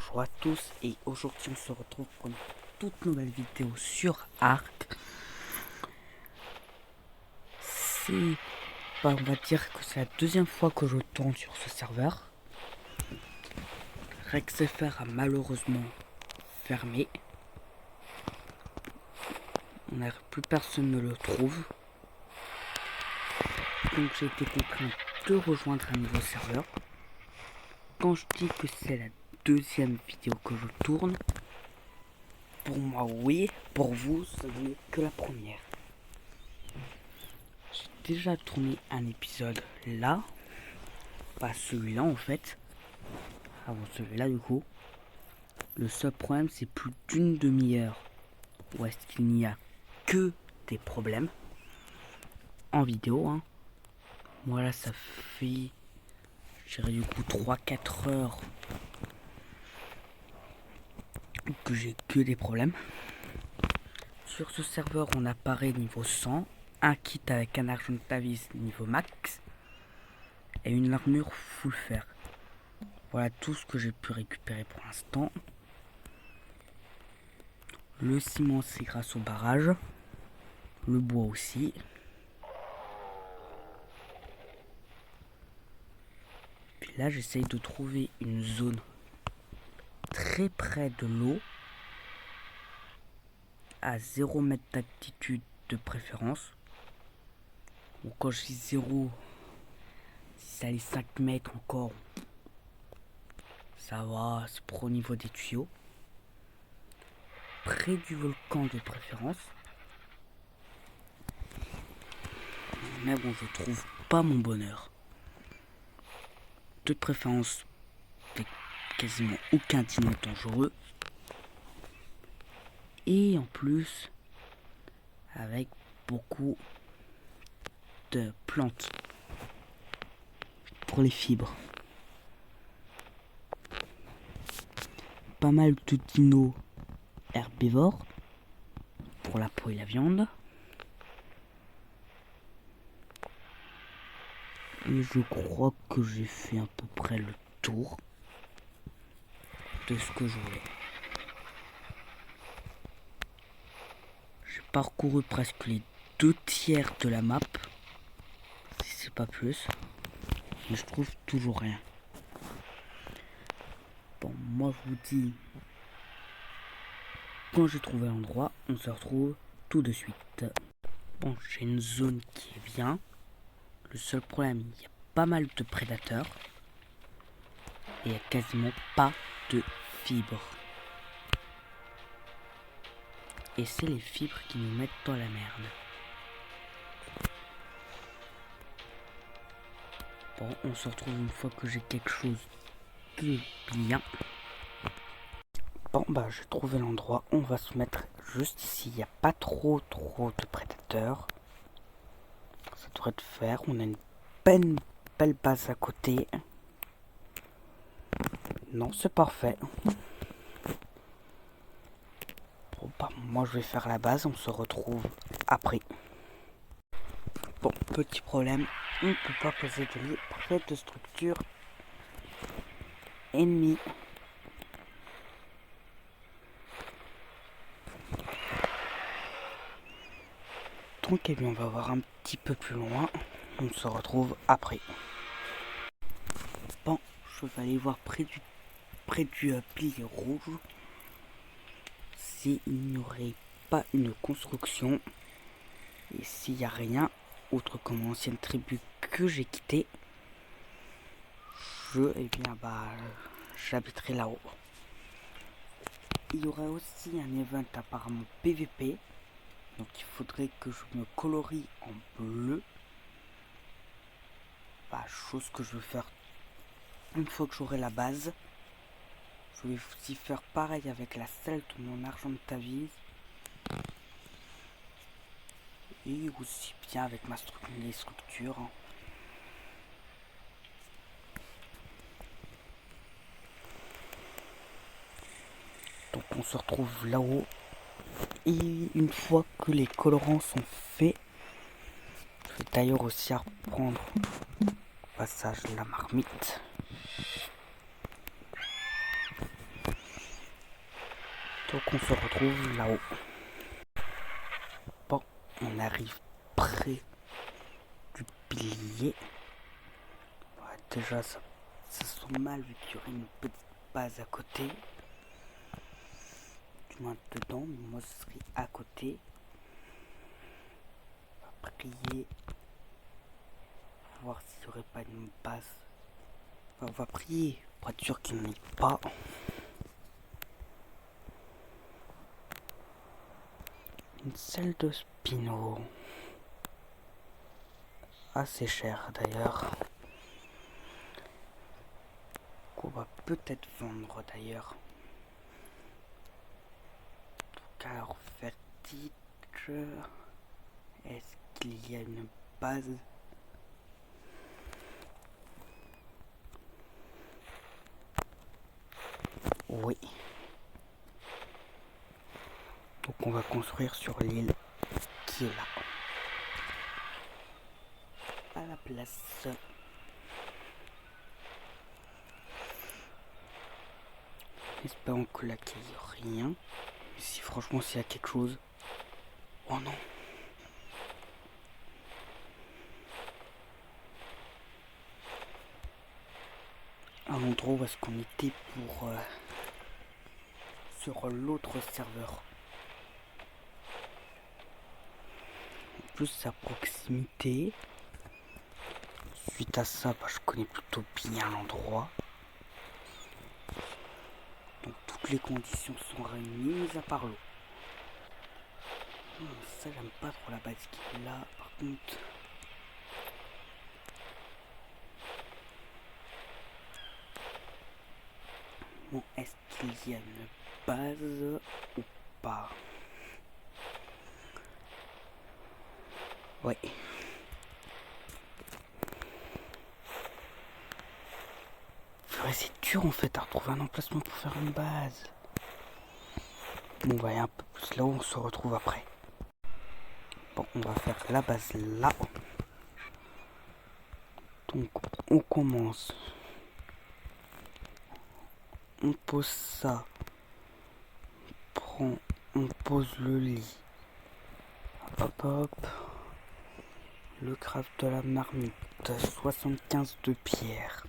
Bonjour à tous et aujourd'hui on se retrouve pour une toute nouvelle vidéo sur Ark. On va dire que c'est la deuxième fois que je tourne sur ce serveur. RexFR a malheureusement fermé. Plus personne ne le trouve. Donc j'ai été contraint de rejoindre un nouveau serveur. Quand je dis que c'est la deuxième vidéo que je tourne, pour moi oui, pour vous ce n'est que la première. J'ai déjà tourné un épisode là, pas celui-là en fait, avant celui-là du coup. Le seul problème c'est plus d'une demi-heure où est-ce qu'il n'y a que des problèmes en vidéo hein. Moi là ça fait, je dirais du coup 3-4 heures que j'ai que des problèmes. Sur ce serveur on apparaît niveau 100, un kit avec un argent de Tavis niveau max et une armure full fer. Voilà tout ce que j'ai pu récupérer pour l'instant. Le ciment c'est grâce au barrage, le bois aussi. Puis là j'essaye de trouver une zone très près de l'eau, à 0 mètre d'altitude de préférence. Ou quand je dis 0, si ça les 5 mètres encore, ça va, c'est pour au niveau des tuyaux. Près du volcan de préférence. Mais bon, je trouve pas mon bonheur. De préférence, quasiment aucun dino dangereux. Et en plus, avec beaucoup de plantes pour les fibres. Pas mal de dinos herbivores pour la peau et la viande. Et je crois que j'ai fait à peu près le tour de ce que je voulais. J'ai parcouru presque les 2/3 de la map, si c'est pas plus, mais je trouve toujours rien. Bon, moi je vous dis, quand j'ai trouvé l'endroit, on se retrouve tout de suite. Bon, j'ai une zone qui est bien. Le seul problème, il y a pas mal de prédateurs et il n'y a quasiment pas de fibres. Et c'est les fibres qui nous mettent dans la merde. Bon, on se retrouve une fois que j'ai quelque chose de bien. Bon, bah j'ai trouvé l'endroit. On va se mettre juste ici. Il n'y a pas trop de prédateurs. Ça devrait te faire. On a une belle base à côté. Non, c'est parfait. Bon, bah moi je vais faire la base. On se retrouve après. Bon, petit problème. On ne peut pas poser de lit près de structure ennemie. Donc, eh bien, on va voir un petit peu plus loin. On se retrouve après. Bon, je vais aller voir près du pilier rouge s'il n'y aurait pas une construction. Et s'il n'y a rien, autre comme l'ancienne tribu que j'ai quittée, j'habiterai là-haut. Il y aurait aussi un event apparemment PVP. Donc il faudrait que je me colorie en bleu. Chose que je vais faire une fois que j'aurai la base. Je vais aussi faire pareil avec la selle de mon argent de Tavis. Et aussi bien avec les structures. Donc on se retrouve là-haut. Et une fois que les colorants sont faits, je vais d'ailleurs aussi reprendre le passage de la marmite. Donc on se retrouve là-haut. Bon, on arrive près du pilier. Ouais, déjà ça sent mal vu qu'il y aurait une petite base à côté. Du moins dedans, mais moi ce serait à côté. On va prier. Voir s'il n'y aurait pas une base. Enfin, on va prier pour être sûr qu'il n'y en ait pas. Une salle de Spino. Assez cher d'ailleurs. Qu'on va peut-être vendre d'ailleurs. Donc alors vertige. Est-ce qu'il y a une base? Oui. Donc on va construire sur l'île qui est là. À la place. Espérons que là qu'il n'y ait rien. Mais si franchement s'il y a quelque chose. Oh non. À l'endroit où est-ce qu'on était pour sur l'autre serveur. En plus c'est à proximité. Suite à ça, je connais plutôt bien l'endroit. Donc toutes les conditions sont réunies, mis à part l'eau. Ça j'aime pas trop la base qui est là, par contre. Bon, est-ce qu'il y a une base ou pas? Ouais. C'est dur en fait à retrouver un emplacement pour faire une base. Bon, on va aller un peu plus là où on se retrouve après. Bon, on va faire la base là. Donc, on commence. On pose ça. On pose le lit. Hop hop. Le craft de la marmite. 75 de pierre.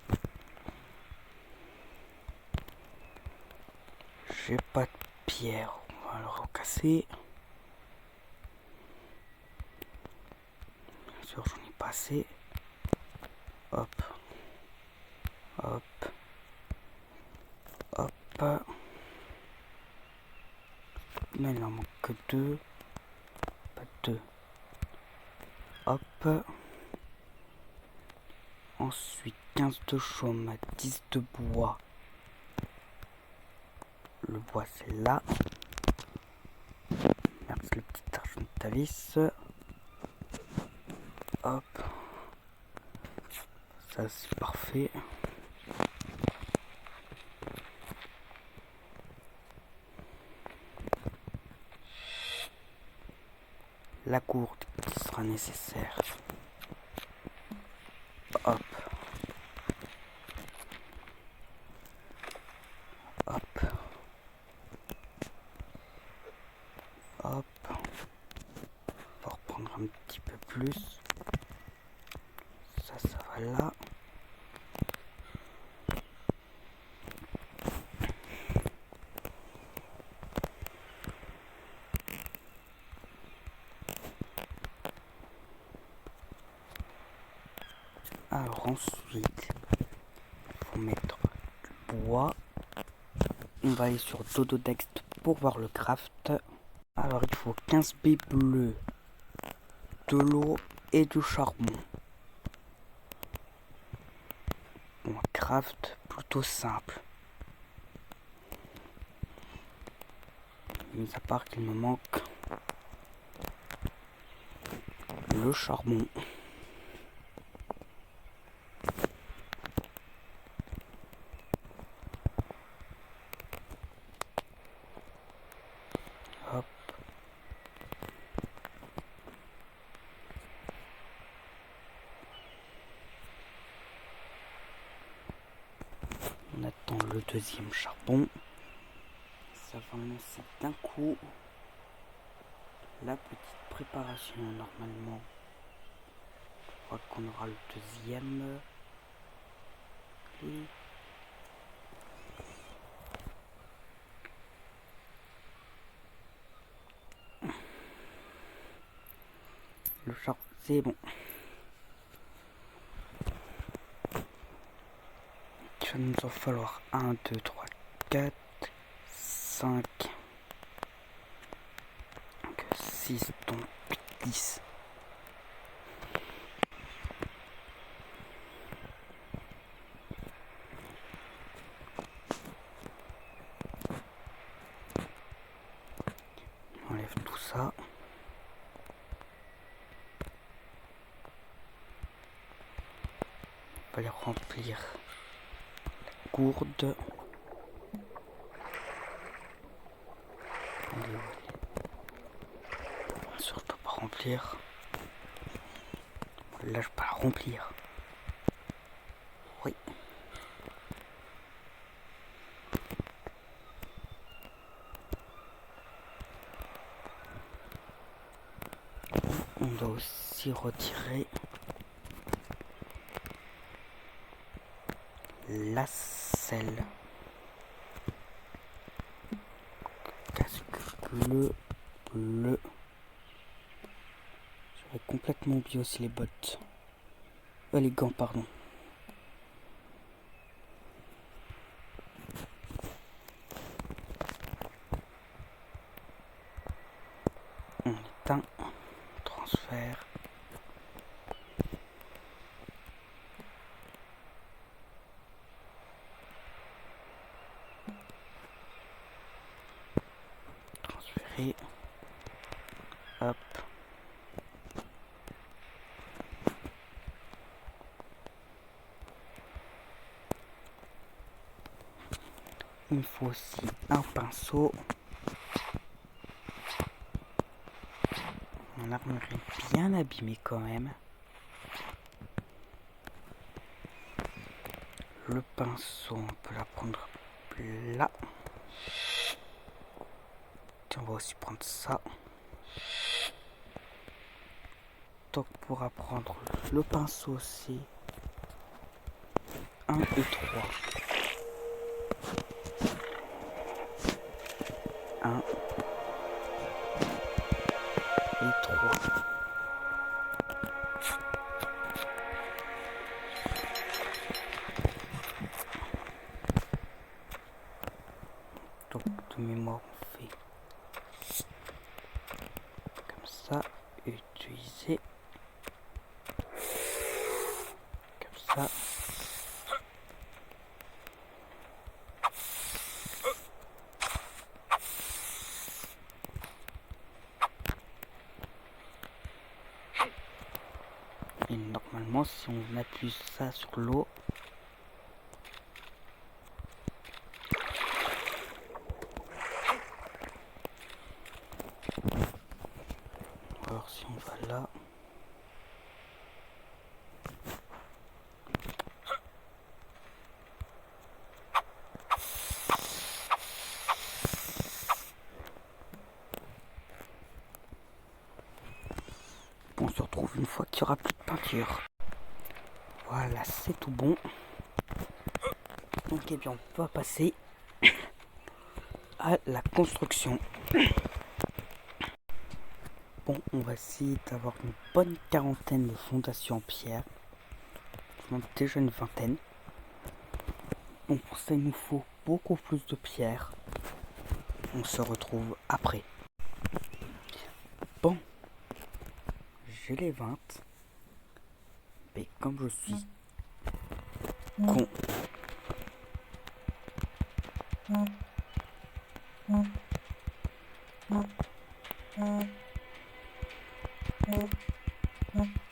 J'ai pas de pierre. On va le recasser. Bien sûr, j'en ai pas assez. Hop. Hop. Hop. Mais il en manque que 2. Pas 2. Hop. Ensuite, 15 de chaume, 10 de bois. Le bois, c'est là. Merci le petit argentavis. Hop. Ça, c'est parfait. La gourde qui sera nécessaire. Hop. Hop. Hop. On va reprendre un petit peu plus. Ça va là. Alors ensuite, il faut mettre le bois. On va aller sur Dododext pour voir le craft. Alors il faut 15 baies bleues, de l'eau et du charbon. Bon, craft plutôt simple. Mis à part qu'il me manque le charbon. Hop. On attend le deuxième charbon. ça va lancer d'un coup la petite préparation. Normalement, je crois qu'on aura le deuxième. Et le char, c'est bon. Il va nous en falloir 1, 2, 3, 4, 5, 6, donc 10. On enlève tout ça. On va les remplir la gourde. Bien sûr, je peux pas remplir. Là, je peux pas la remplir. Oui. On doit aussi retirer la selle. Casque bleu. J'avais complètement oublié aussi les bottes. Les gants, pardon. On éteint. Transfert. Transférer. Hop. Il me faut aussi un pinceau. Mon armure est bien abîmée quand même. Le pinceau, on peut la prendre là. Tiens, on va aussi prendre ça. Donc on pourra prendre le pinceau, c'est 1 et 3. 1 et 3. Donc de mémoire on fait comme ça, utiliser comme ça. Et normalement si on appuie ça sur l'eau, alors si on va là, on se retrouve une fois qu'il n'y aura plus de peinture. Voilà, c'est tout bon. Donc eh bien on va passer à la construction. Bon, on va essayer d'avoir une bonne quarantaine de fondations en pierre. Je monte déjà une vingtaine. Donc pour ça il nous faut beaucoup plus de pierres. On se retrouve après. Bon, j'ai les 20. Mais comme je suis con,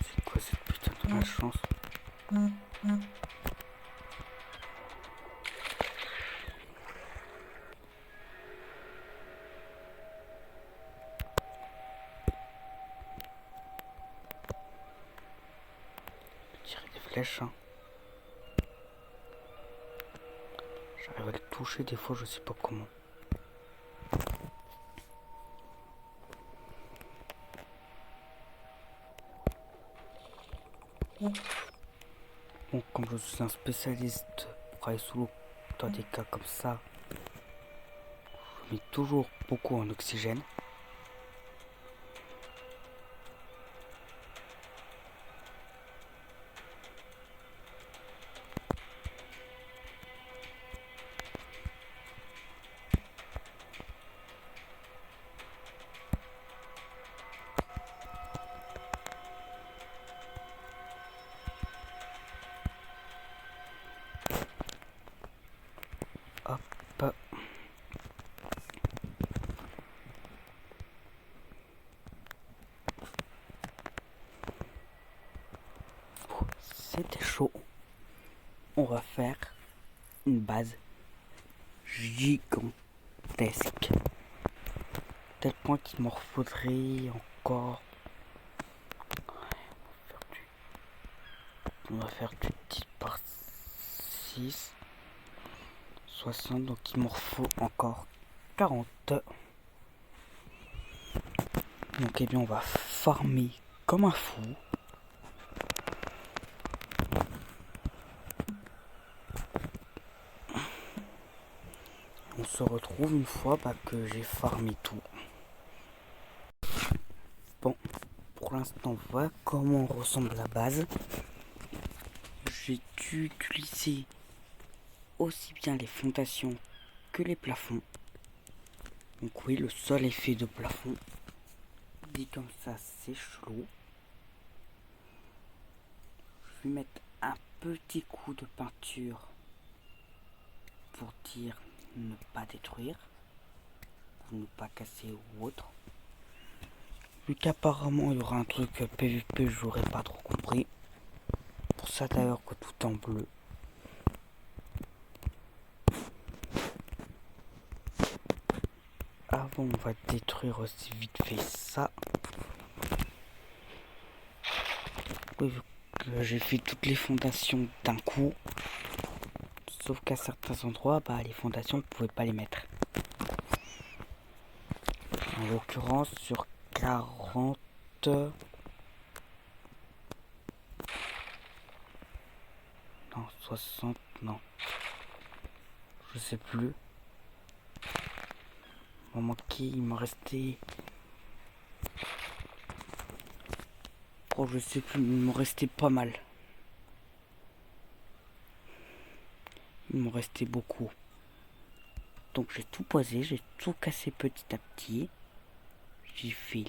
c'est quoi cette putain de malchance? Tirer des flèches, hein. J'arrive à le toucher des fois, je sais pas comment. Bon, comme je suis un spécialiste pour travailler sous l'eau dans des cas comme ça, je mets toujours beaucoup en oxygène. Hop. C'était chaud. On va faire une base gigantesque. Tel point qu'il m'en faudrait encore. On va faire du 10 par 6. 60, donc il m'en faut encore 40. Donc eh bien on va farmer comme un fou. On se retrouve une fois que j'ai farmé tout. Bon, pour l'instant voilà comment ressemble la base. J'ai dû utiliser aussi bien les fondations que les plafonds. Donc oui, le sol est fait de plafond. Dit comme ça, c'est chelou. Je vais mettre un petit coup de peinture pour dire ne pas détruire, ou ne pas casser ou autre. Vu qu'apparemment il y aura un truc PVP, j'aurais pas trop compris. Pour ça d'ailleurs que tout est en bleu. Avant on va détruire aussi vite fait ça. Oui, vu que j'ai fait toutes les fondations d'un coup. Sauf qu'à certains endroits, les fondations, vous pouvez pas les mettre. En l'occurrence, sur 40... Non, 60... Non. Je sais plus. Il m'a manqué, il me restait... Oh, je sais plus, il me restait pas mal. Il me restait beaucoup. Donc j'ai tout posé, j'ai tout cassé petit à petit. J'ai fait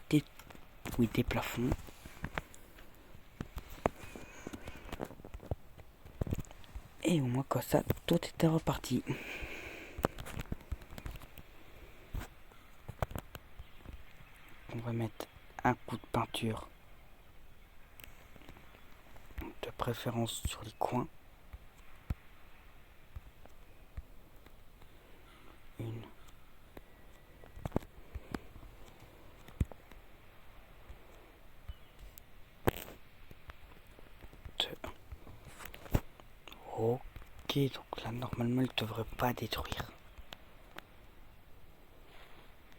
des plafonds. Et au moins comme ça, tout était reparti. On va mettre un coup de peinture. De préférence sur les coins. Une. Deux. Ok, donc là normalement il ne devrait pas détruire.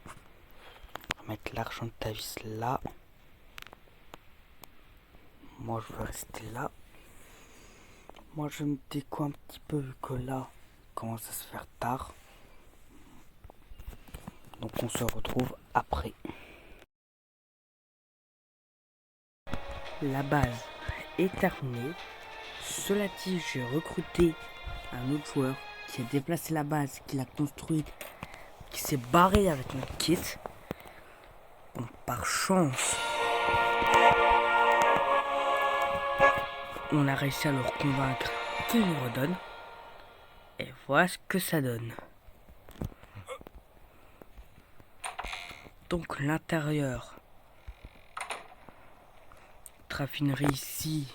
On va mettre l'argent de ta vis là. Moi je veux rester là. Moi je me déco un petit peu vu que là il commence à se faire tard. Donc on se retrouve après. La base est terminée. Cela dit, j'ai recruté un autre joueur qui a déplacé la base, qui l'a construite, qui s'est barré avec notre kit. Bon, par chance, on a réussi à le convaincre qu'il nous redonne. Et voilà ce que ça donne. Donc l'intérieur, raffinerie ici.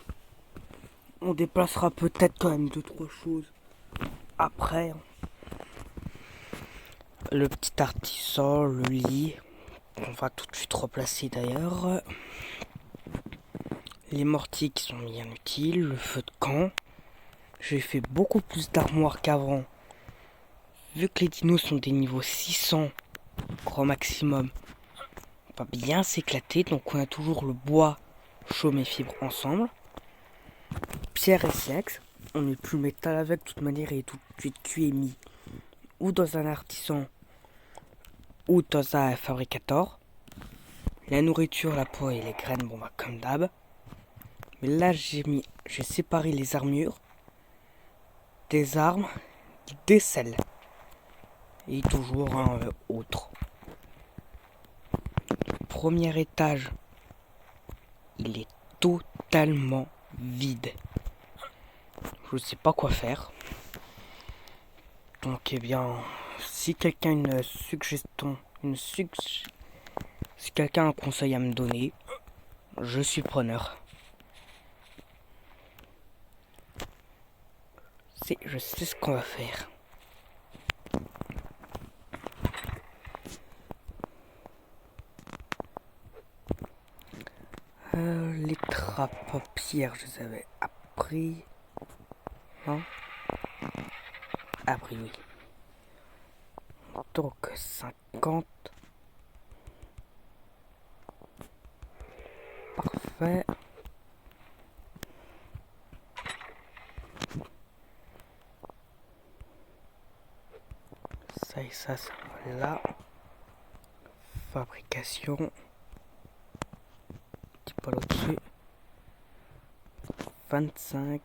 On déplacera peut-être quand même 2-3 choses après. Le petit artisan, le lit, on va tout de suite replacer d'ailleurs. Les mortiers qui sont bien utiles, le feu de camp. J'ai fait beaucoup plus d'armoires qu'avant. Vu que les dinos sont des niveaux 600 grand maximum, on va bien s'éclater. Donc on a toujours le bois, chaume et fibre ensemble. pierre et silex. On met plus le métal avec, de toute manière, il est tout de suite cuit et mis ou dans un artisan ou dans un fabricateur. La nourriture, la peau et les graines, bon bah comme d'hab. Mais là j'ai séparé les armures des armes, des selles. Et toujours un autre. Premier étage, il est totalement vide. Je ne sais pas quoi faire. Donc, eh bien, si quelqu'un a une suggestion, si quelqu'un a un conseil à me donner, je suis preneur. Je sais ce qu'on va faire. Les trappes en pierre, je les avais appris. Non? Appris, oui. Donc 50. Parfait. Ça et ça va là. Fabrication. Petit pas au-dessus. 25.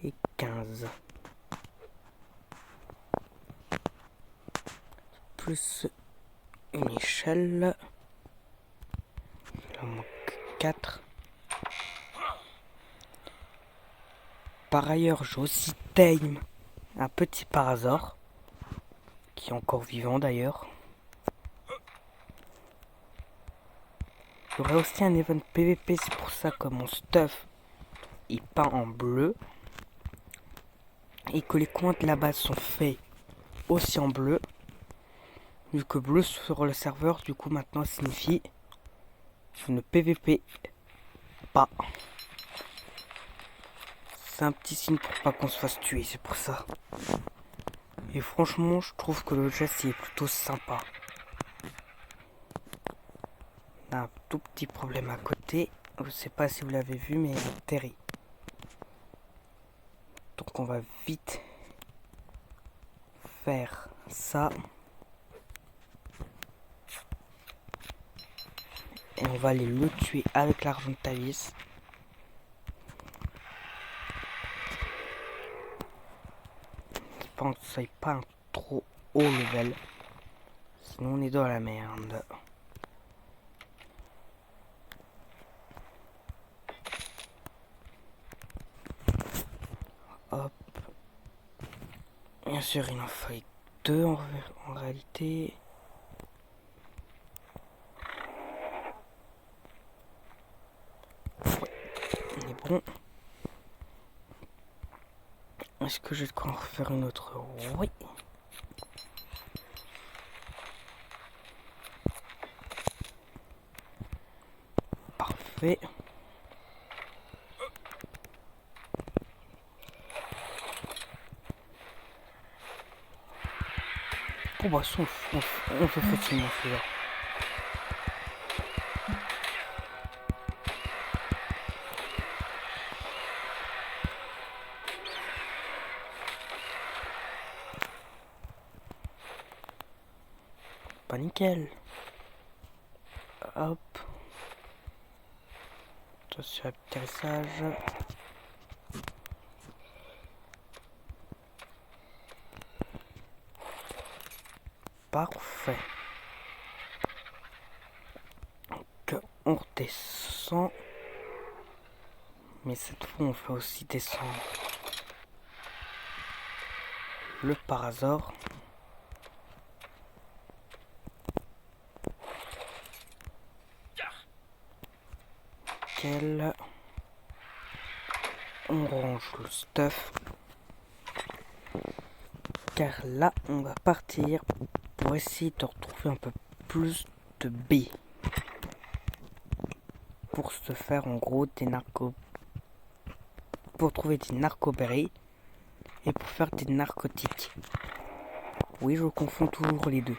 Et 15. Plus une échelle. Il en manque 4. Par ailleurs, j'ai aussi Tame, un petit parasaure, qui est encore vivant d'ailleurs. J'aurai aussi un event PVP, c'est pour ça que mon stuff est peint en bleu. Et que les coins de la base sont faits aussi en bleu. Vu que bleu sur le serveur, du coup maintenant signifie je ne PVP pas. C'est un petit signe pour pas qu'on se fasse tuer, c'est pour ça. Et franchement, je trouve que le geste est plutôt sympa. On a un tout petit problème à côté. Je sais pas si vous l'avez vu, mais il est terrible. Donc on va vite faire ça. Et on va aller le tuer avec l'argent de Tavis. J'espère que ça n'est pas un trop haut level. Sinon on est dans la merde. Hop. Bien sûr il en fallait 2 en réalité. Ouais, on est bon. Est-ce que j'ai de quoi en refaire une autre? Oui. Parfait. Oh bah on fait facilement celui-là. Pas nickel. Hop. Attention à l'atterrissage. Parfait. Donc on redescend. Mais cette fois on fait aussi descendre le parasaure. On range le stuff. Car là on va partir pour essayer de retrouver un peu plus de billes. Pour se faire en gros des pour trouver des narcoberries et pour faire des narcotiques. Oui, je confonds toujours les deux.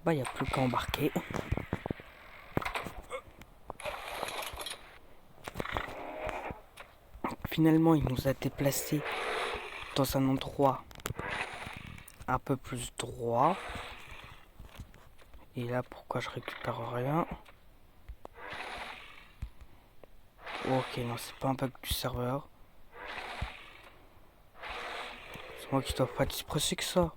Bah, il n'y a plus qu'à embarquer. Finalement, il nous a déplacés dans un endroit un peu plus droit. Et là, pourquoi je récupère rien? Ok, non, c'est pas un bug du serveur. C'est moi qui dois pas être si pressé que ça.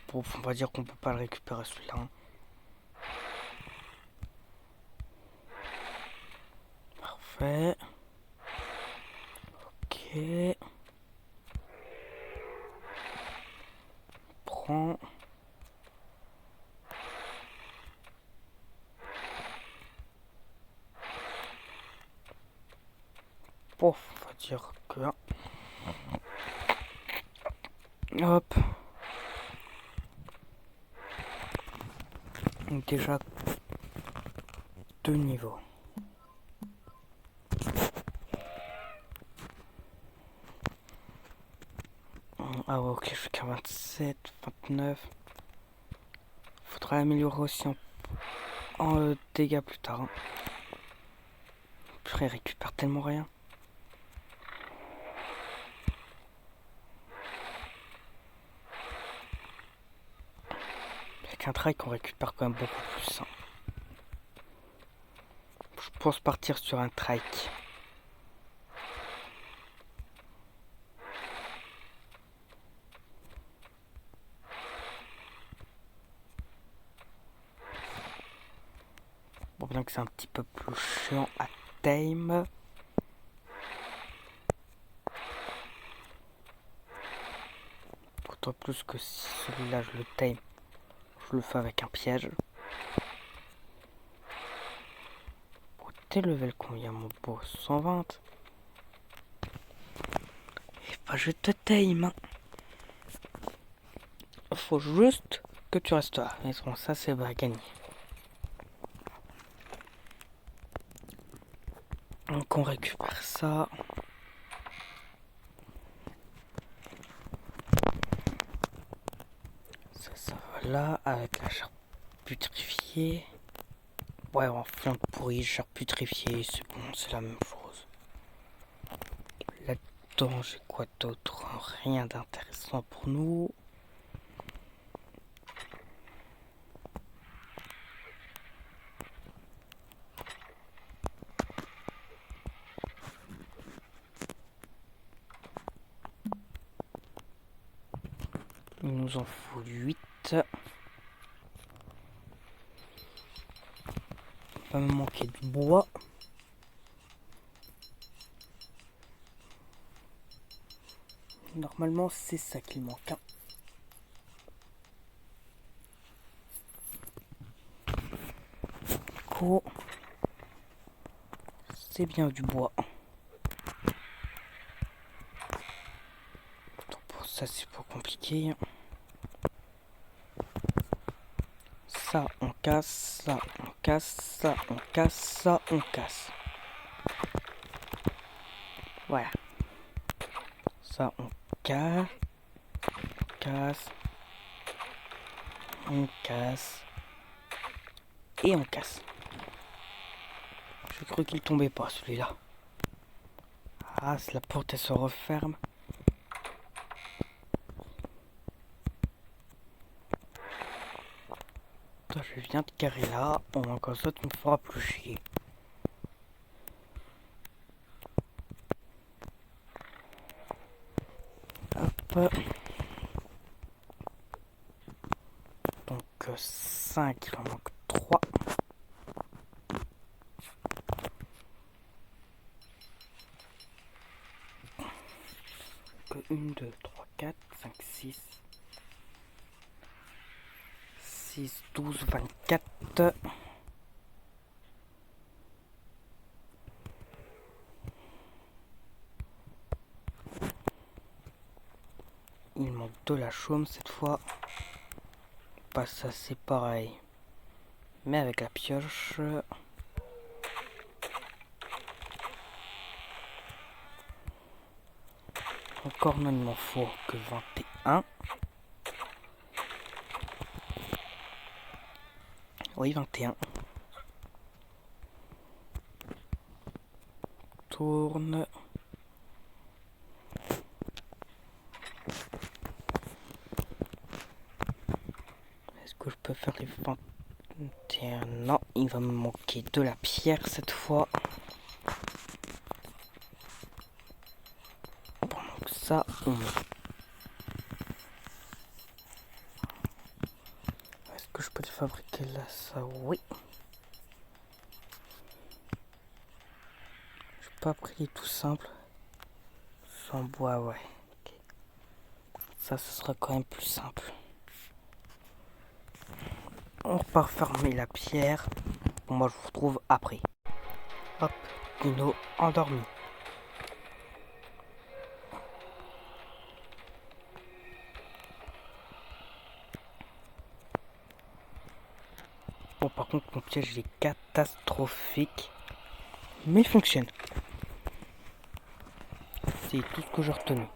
Bon, on va dire qu'on peut pas le récupérer celui-là. Hein. Parfait. Ok. Prends. Bon, on va dire que... Hop. Donc déjà 2 niveaux. Ah ouais, ok, je fais qu'à 27, 29. Faudra améliorer aussi en dégâts plus tard. Hein. Purée, il récupère tellement rien. Avec un trike, on récupère quand même beaucoup plus. Hein. Je pense partir sur un trike. Bon, bien que c'est un petit peu plus chiant à tame. D'autant plus que si celui-là je le tame, je le fais avec un piège. Oh, t'es level combien mon beau? 120. Et bah je te tame. Hein. Faut juste que tu restes là. Mais bon, ça c'est pas gagné. Donc on récupère ça. Ça va là avec la chair putrifiée. Ouais, en flanc pourri, chair putrifiée, c'est bon, c'est la même chose. Là-dedans, j'ai quoi d'autre? Rien d'intéressant pour nous. Il nous en faut 8. Il va me manquer du bois. Normalement, c'est ça qu'il manque. Hein. Oh. C'est bien du bois. Donc pour ça, c'est pas compliqué. Ça, on casse, ça, on casse, ça, on casse, ça, on casse. Voilà. Ça, on casse, on casse, et on casse. J'ai cru qu'il tombait pas celui-là. Ah, la porte elle se referme. Toi, je viens de carrer là. On va comme ça, tu me feras plus chier. Hop. Donc 5, il en manque 3. Donc 1, 2, 3, 4, 5, 6. 6, 12, 24. Il manque de la chaume cette fois. Pas ça, c'est pareil. Mais avec la pioche. Encore non, il m'en faut que 21. Oui, 21. Tourne. Est-ce que je peux faire les 21? Non, il va me manquer de la pierre cette fois. Pendant que ça, on met. Est-ce que je peux te fabriquer là ça? Oui. Je peux pas pris tout simple. Sans bois, ouais. Okay. Ça, ce sera quand même plus simple. On repart fermer la pierre. Bon, moi, je vous retrouve après. Hop, Dino endormi. Bon, par contre, mon piège est catastrophique. Mais il fonctionne. C'est tout ce que j'ai retenu.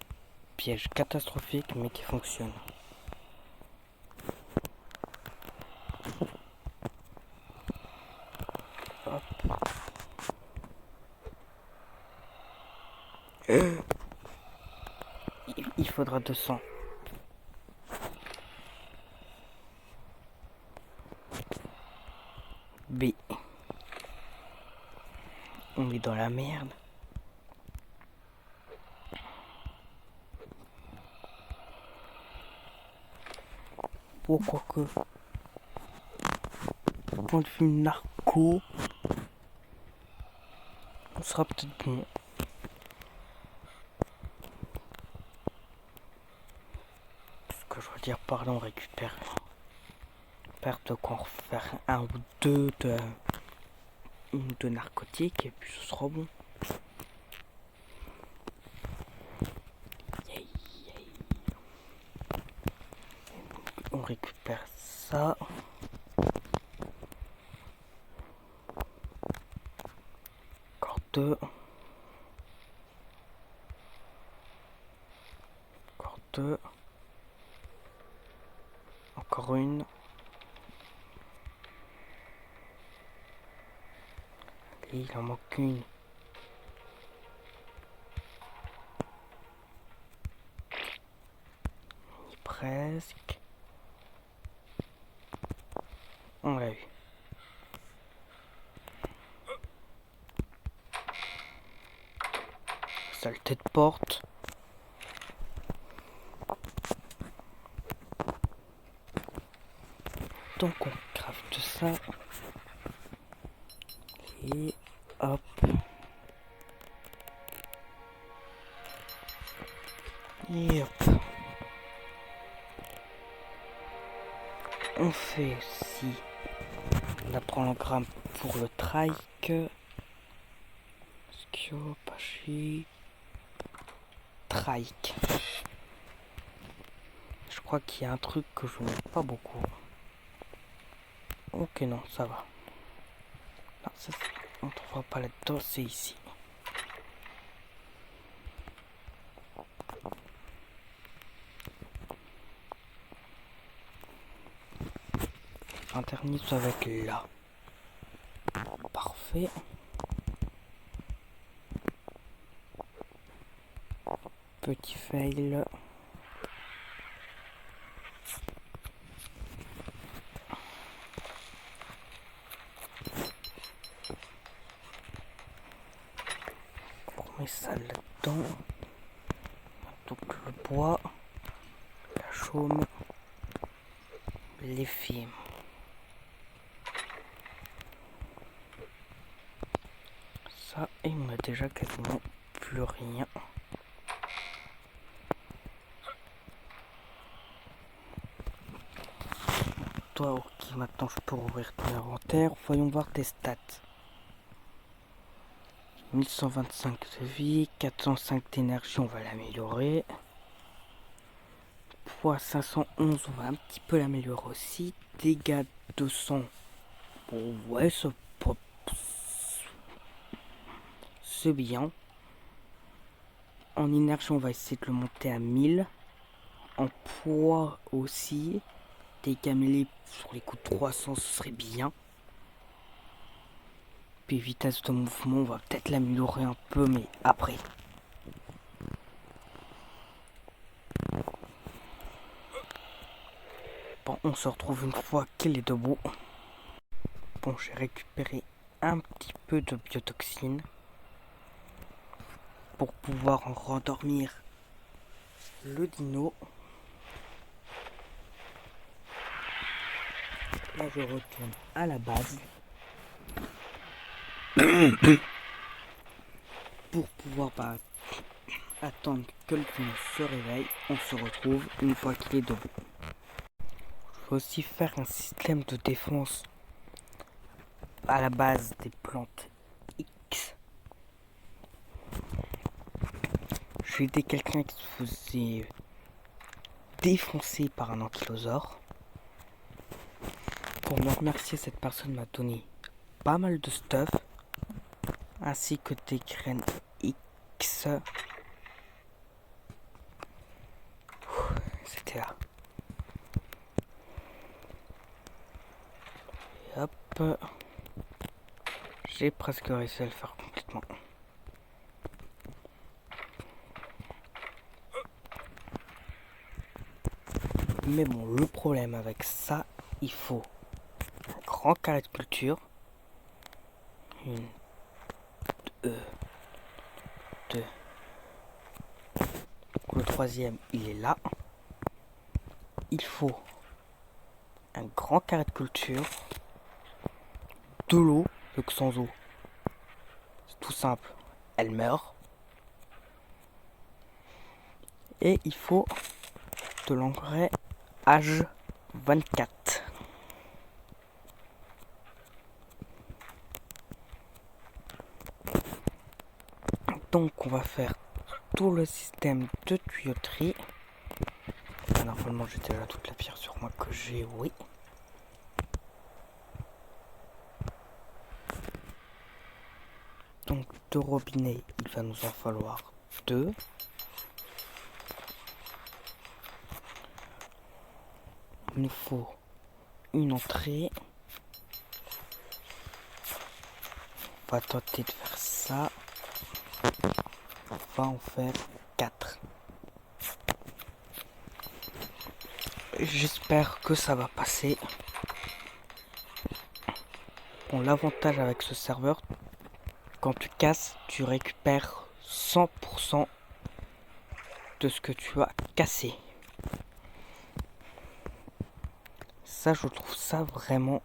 Piège catastrophique, mais qui fonctionne. Hop. Il faudra 200. B. On est dans la merde. Bon, quoique. Point de vue narco, on sera peut-être bon. Ce que je veux dire par là, on récupère. Perte qu'on refaire un ou deux de narcotiques et puis ce sera bon. On récupère ça. Encore deux. Encore deux. Encore une. Et il en manque une. Presque. On l'a eu. Saleté de porte. Donc on craft ça. Et hop. Et hop. On fait aussi la prologramme pour le trike. Skiopachi. Trike. Je crois qu'il y a un truc que je n'aime pas beaucoup. Ok, non, ça va. Non, ça, on ne trouvera pas là-dedans, c'est ici. Interdit avec là. Parfait. Petit fail. On met ça là-dedans. Donc le bois, la chaume, les films. Ça, et on a déjà quasiment plus rien. Toi, ok, maintenant je peux ouvrir ton inventaire. Voyons voir tes stats. 1125 de vie, 405 d'énergie, on va l'améliorer. Poids 511, on va un petit peu l'améliorer aussi. Dégâts 200. Bon, ouais, c'est bien. En énergie, on va essayer de le monter à 1000. En poids aussi. Dégâts mêlés sur les coups de 300, ce serait bien. Puis vitesse de mouvement, on va peut-être l'améliorer un peu, mais après. Bon, on se retrouve une fois qu'il est debout. Bon, j'ai récupéré un petit peu de biotoxine pour pouvoir rendormir le dino. Là, je retourne à la base pour pouvoir attendre que le dino se réveille. On se retrouve une fois qu'il est debout. Je vais aussi faire un système de défense à la base des plantes X. J'ai aidé quelqu'un qui se faisait défoncer par un ankylosaure. Pour me remercier, cette personne m'a donné pas mal de stuff, ainsi que des graines X. C'était là. Et hop. J'ai presque réussi à le faire complètement. Mais bon, le problème avec ça, il faut un grand carré de culture. Une, deux. Le troisième, il est là. Il faut un grand carré de culture, de l'eau, donc sans eau. C'est tout simple. Elle meurt. Et il faut de l'engrais H24. Donc on va faire tout le système de tuyauterie. Normalement j'ai déjà toute la pierre sur moi que j'ai, oui. Donc de robinet, il va nous en falloir 2. Il nous faut une entrée. On va tenter de faire ça. On va en faire 4. J'espère que ça va passer. Bon, l'avantage avec ce serveur, quand tu casses, tu récupères 100% de ce que tu as cassé. Ça, je trouve ça vraiment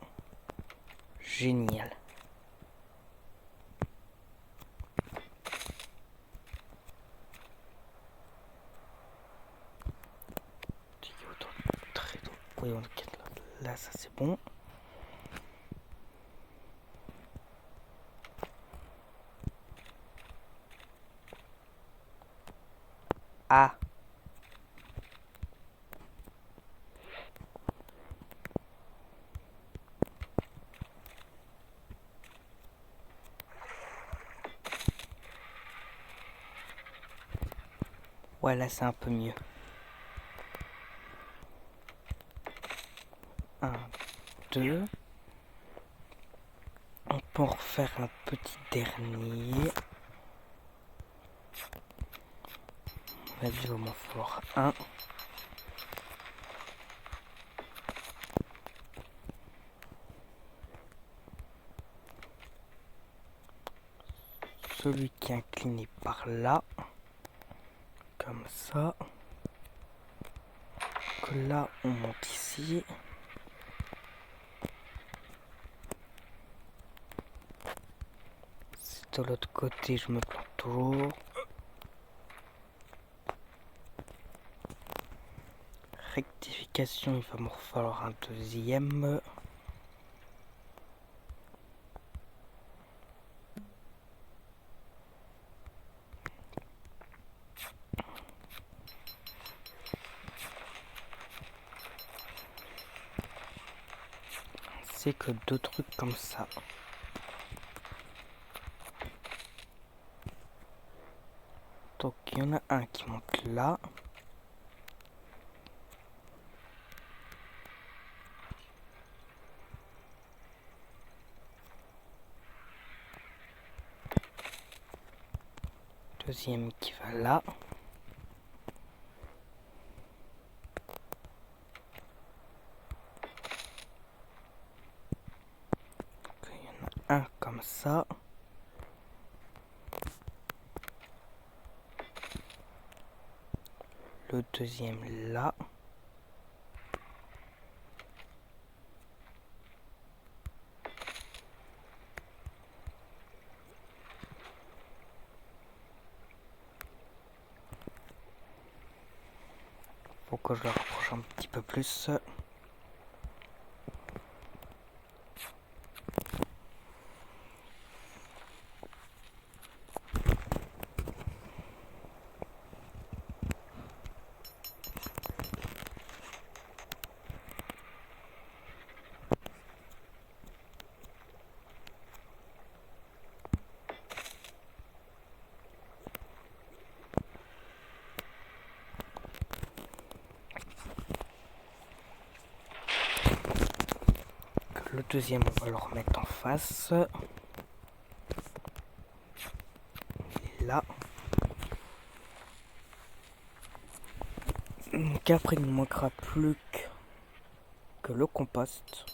génial. Oui, là, ça c'est bon. Ah. Ouais, là c'est un peu mieux. 1, 2. On peut en refaire un petit dernier. On a dit il va m'en falloir 1. Celui qui est incliné par là. Comme ça. Que là on monte ici. Si de l'autre côté je me plante toujours. Rectification, il va me falloir un deuxième. C'est que 2 trucs comme ça. Donc il y en a un qui monte là. Deuxième qui va là. Donc, il y en a un comme ça. Le deuxième là. Faut que je le rapproche un petit peu plus. Le deuxième, on va le remettre en face. Et là. Donc après, il ne manquera plus que le compost.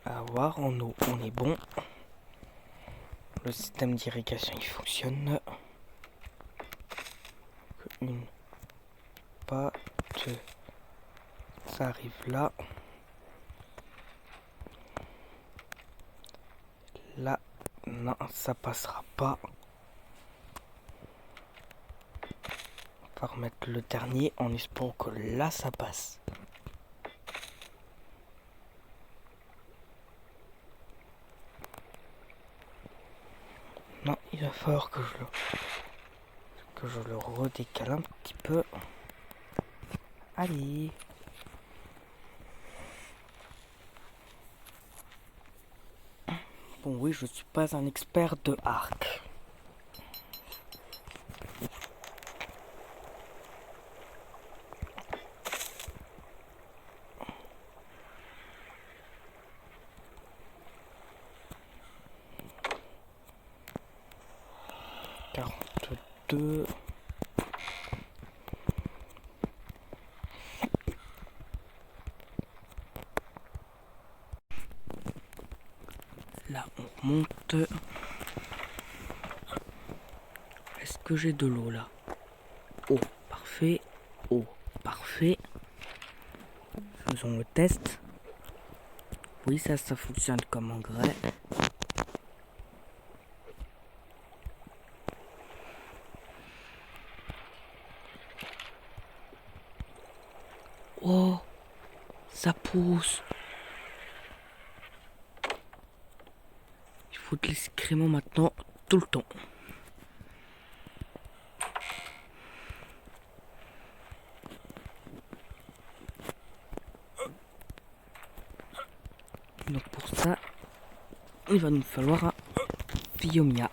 À voir, en eau, on est bon. Le système d'irrigation, il fonctionne. Une, pas deux. Ça arrive là. Là, non, ça passera pas. On va remettre le dernier en espérant que là, ça passe. Non, il va falloir que je le redécale un petit peu. Allez. Bon, oui, je suis pas un expert de arc. Deux. Là, on remonte. Est-ce que j'ai de l'eau là? Oh, parfait. Oh, parfait. Faisons le test. Oui, ça fonctionne comme engrais. Oh, ça pousse. Il faut de l'excrément maintenant, tout le temps. Donc pour ça, il va nous falloir un Phiomia.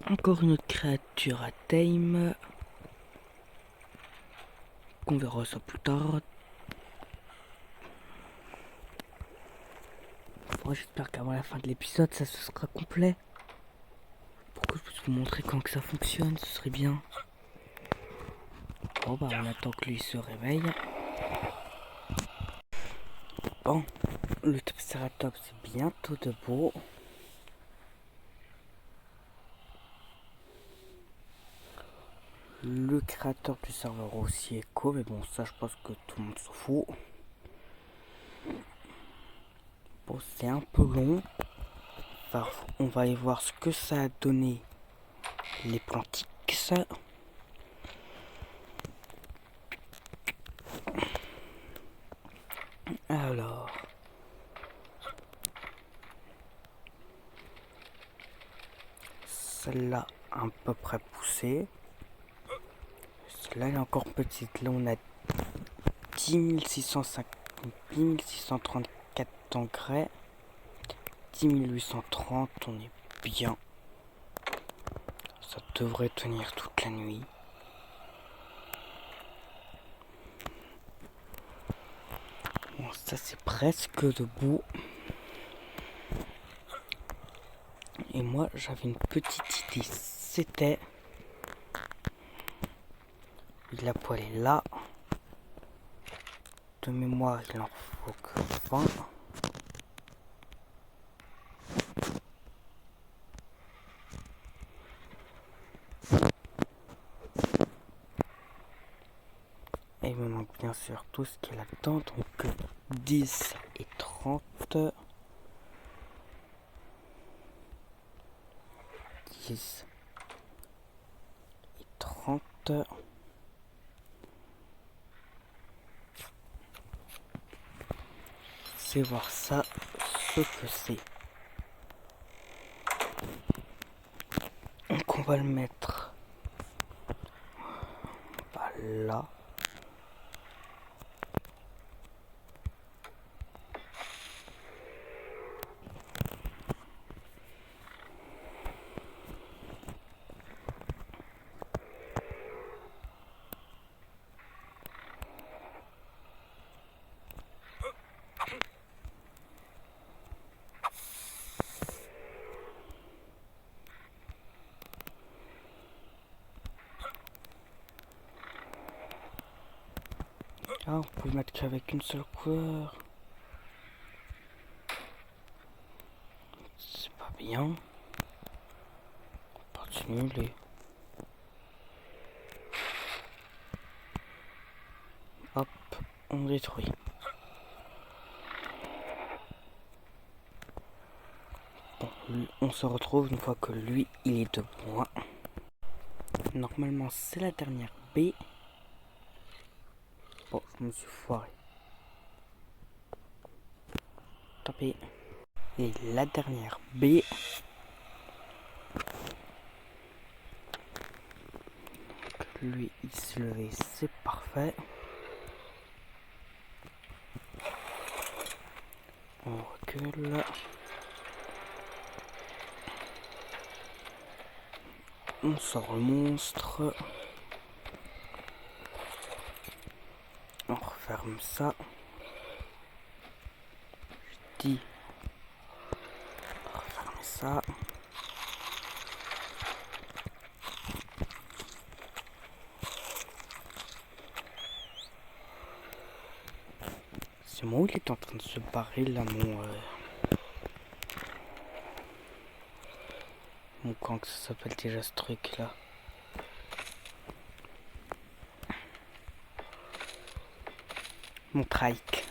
Encore une autre créature à tame. Qu'on verra ça plus tard. Bon, j'espère qu'avant la fin de l'épisode, ça se sera complet. Pour que je puisse vous montrer quand que ça fonctionne, ce serait bien. Bon, bah on attend que lui se réveille. Bon, le Triceratops est bientôt debout. Le créateur du serveur aussi écho, mais bon, ça je pense que tout le monde s'en fout. Bon, c'est un peu long. Enfin, on va aller voir ce que ça a donné les Plantix. Alors, celle-là à peu près poussée. Celle-là elle est encore petite. Là on a 10 650 Ping 634 d'engrais. 10 830, on est bien. Ça devrait tenir toute la nuit. Bon, ça c'est presque debout. Et moi j'avais une petite idée. C'était... La poêle est là. De mémoire, il en faut que 20. Et il me manque bien sûr tout ce qui est là-dedans. Donc 10 et 30. 10 et 30. C'est voir ça, ce que c'est. Donc on va le mettre là. Ah, on peut le mettre qu'avec une seule couleur. C'est pas bien. On peut simuler. Hop, on détruit. Bon, on se retrouve une fois que lui, il est debout. Normalement, c'est la dernière B. Bon, je me suis foiré. Tant pis. Et la dernière B. Lui, il se levait, c'est parfait. On recule. On sort le monstre. On referme ça. Je dis. Referme ça. C'est moi où il est en train de se barrer là, mon camp, que ça s'appelle déjà ce truc là. Mon trike.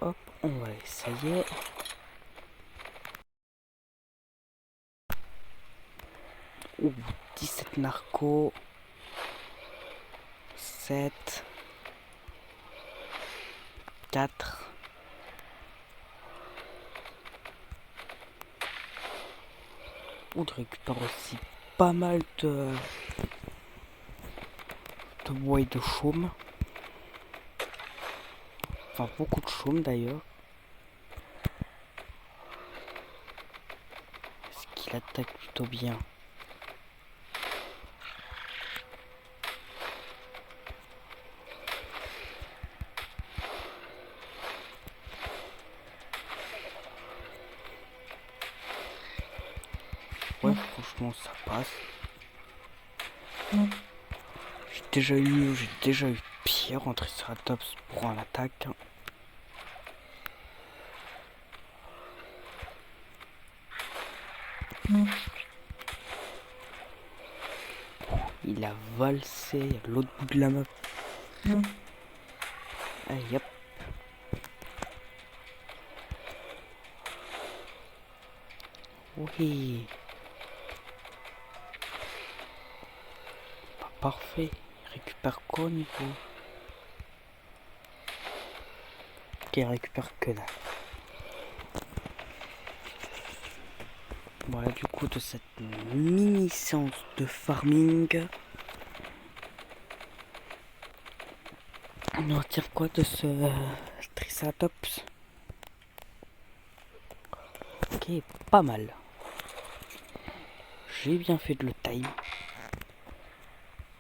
Hop, on va essayer. Ouh, 17 narcos. 7. 4. On récupère aussi pas mal de bois et de chaume. Enfin, beaucoup de chaume d'ailleurs. Est-ce qu'il attaque plutôt bien? Ouais, franchement, ça passe. J'ai déjà eu pire en Triceratops pour un attaque. Il a valsé à l'autre bout de la map. Allez, hop. Oui. Parfait. Il récupère quoi au niveau? Ok, il récupère que dalle. Voilà, du coup, de cette mini séance de farming, On en retire quoi de ce Triceratops? Ok, pas mal. J'ai bien fait de le time.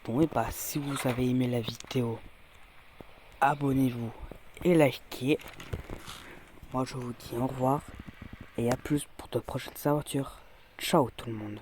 Bon et bah si vous avez aimé la vidéo, abonnez-vous et likez. Moi je vous dis au revoir et à plus pour de prochaines aventures. Ciao tout le monde.